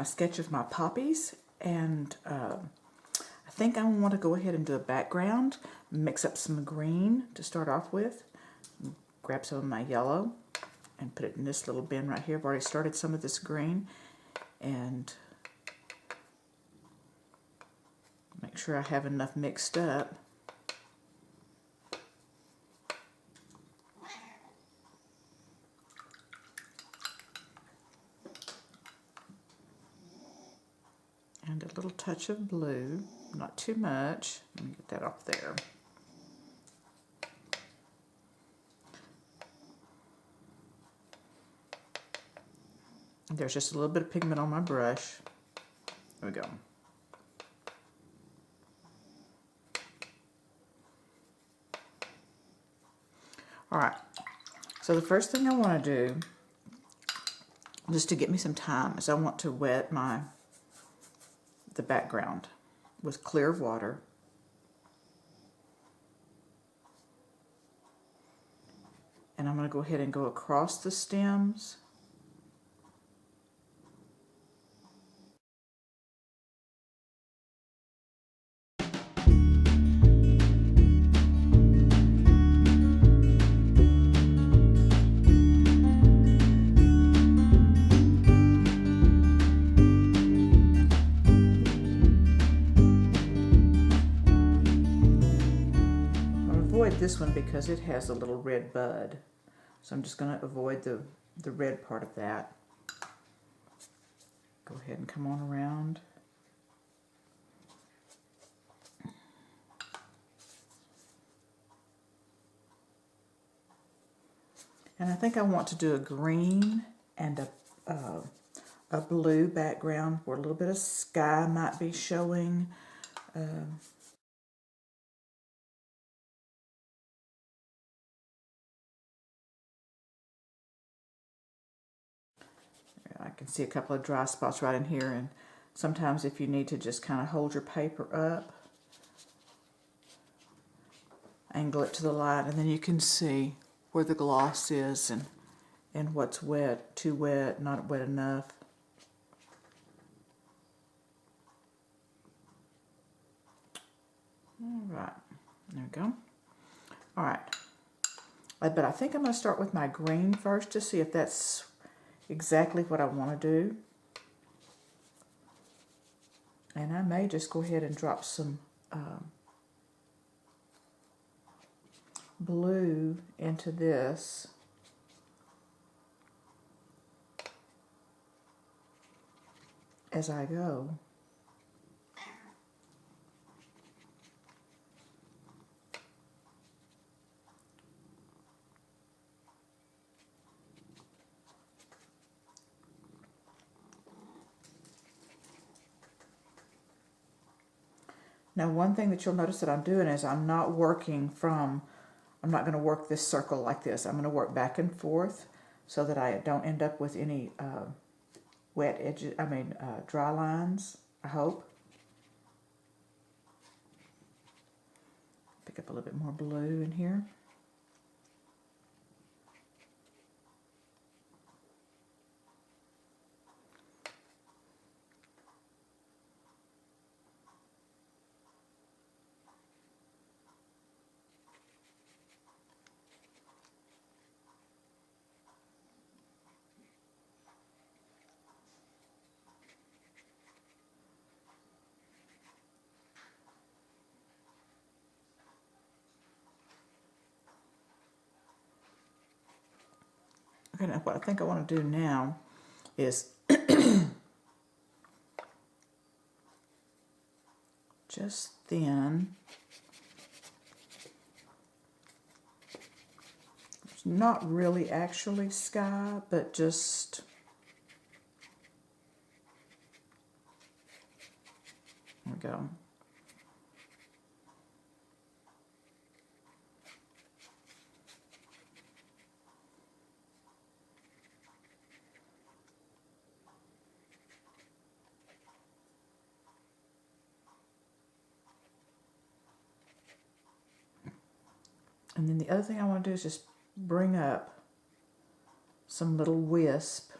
sketch of my poppies, and I think I want to go ahead and do a background, mix up some green to start off with, grab some of my yellow and put it in this little bin right here. I've already started some of this green, and make sure I have enough mixed up. And a little touch of blue, not too much. Let me get that off there. And there's just a little bit of pigment on my brush. There we go. Alright, so the first thing I want to do, just to get me some time, is I want to wet the background with clear water. And I'm going to go ahead and go across the stems. This one because it has a little red bud, so I'm just going to avoid the red part of that. Go ahead and come on around. And I think I want to do a green and a blue background where a little bit of sky might be showing. I can see a couple of dry spots right in here, and sometimes if you need to just kind of hold your paper up, angle it to the light, and then you can see where the gloss is and what's wet, too wet, not wet enough. Alright, there we go. Alright, but I think I'm going to start with my green first to see if that's exactly what I want to do. And I may just go ahead and drop some blue into this. As I go. Now, one thing that you'll notice that I'm doing is I'm not going to work this circle like this. I'm going to work back and forth so that I don't end up with any wet edges, dry lines, I hope. Pick up a little bit more blue in here. Okay, now what I think I want to do now is just thin. It's not really actually sky, but just there we go. And then the other thing I want to do is just bring up some little wisp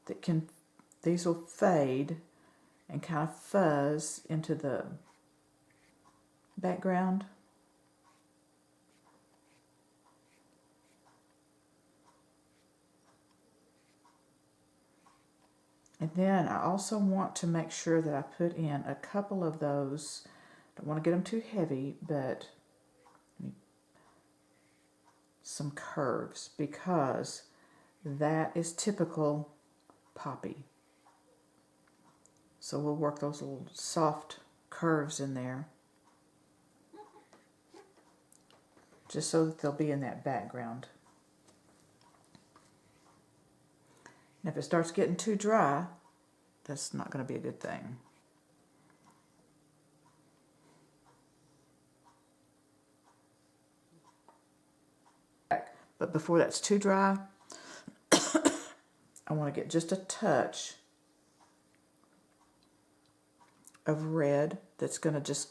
that can, these will fade and kind of fuzz into the background. And then I also want to make sure that I put in a couple of those, don't want to get them too heavy, but some curves, because that is typical poppy. So we'll work those little soft curves in there, just so that they'll be in that background. And if it starts getting too dry, that's not going to be a good thing. But before that's too dry, I want to get just a touch of red that's going to just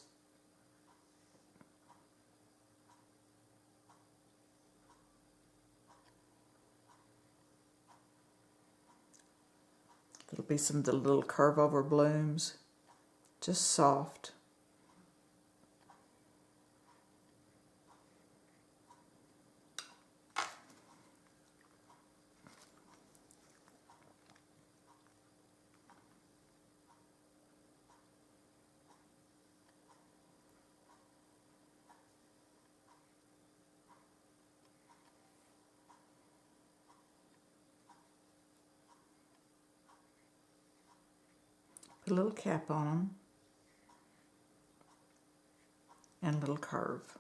it'll be some of the little curve over blooms, just soft. Put a little cap on them and a little curve.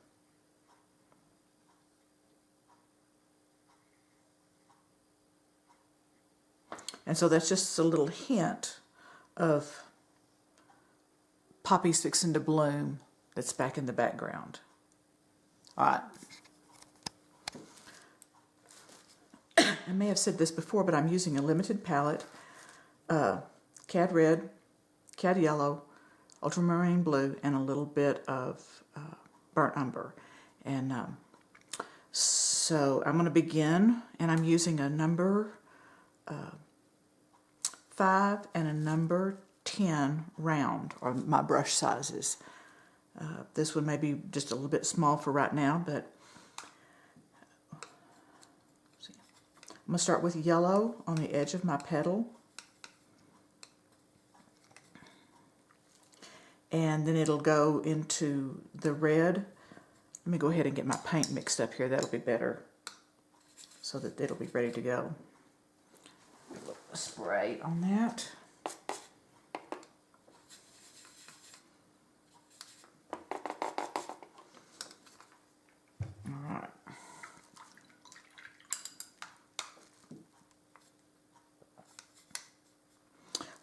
And so that's just a little hint of poppies fixing to bloom that's back in the background. All right. I may have said this before, but I'm using a limited palette, Cad Red, Cad Yellow, Ultramarine Blue, and a little bit of Burnt Umber. And so I'm going to begin, and I'm using a number 5 and a number 10 round, or my brush sizes. This one may be just a little bit small for right now, but I'm going to start with yellow on the edge of my petal. And then it'll go into the red. Let me go ahead and get my paint mixed up here. That'll be better, so that it'll be ready to go. A little spray on that. All right.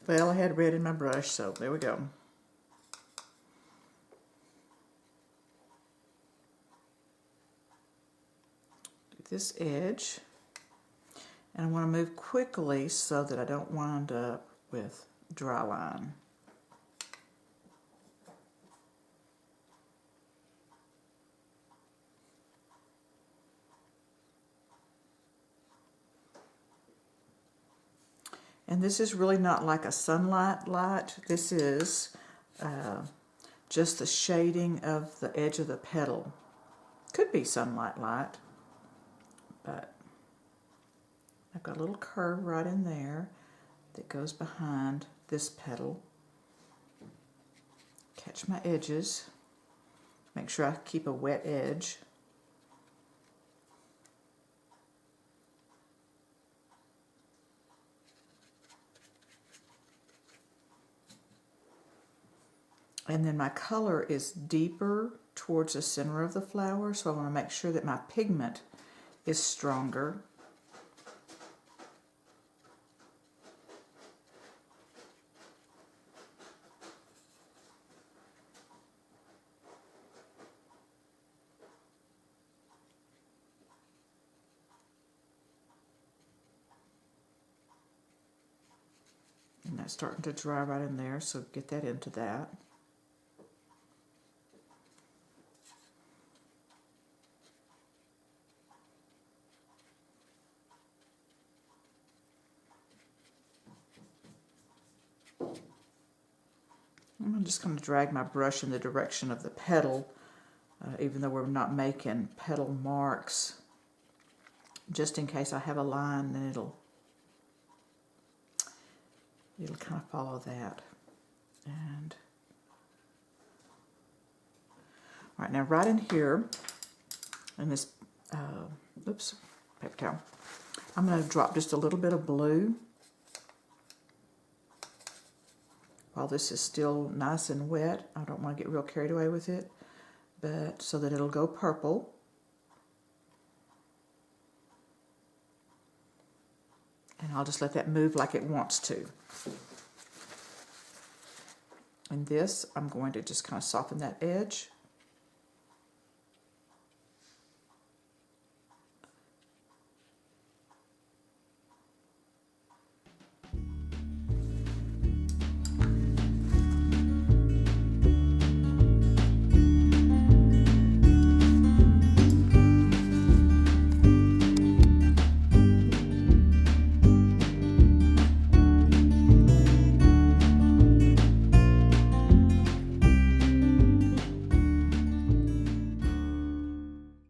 Well, I had red in my brush, so there we go. This edge, and I want to move quickly so that I don't wind up with dry line. And this is really not like a sunlight light. This is just the shading of the edge of the petal. Could be sunlight light. But I've got a little curve right in there that goes behind this petal. Catch my edges. Make sure I keep a wet edge. And then my color is deeper towards the center of the flower, so I want to make sure that my pigment is stronger. And that's starting to dry right in there, so get that into that. I'm just going to drag my brush in the direction of the petal, even though we're not making petal marks. Just in case I have a line, then it'll kind of follow that. And all right, now right in here, in this, oops, paper towel, I'm going to drop just a little bit of blue while this is still nice and wet. I don't want to get real carried away with it, but so that it'll go purple. And I'll just let that move like it wants to. And this, I'm going to just kind of soften that edge.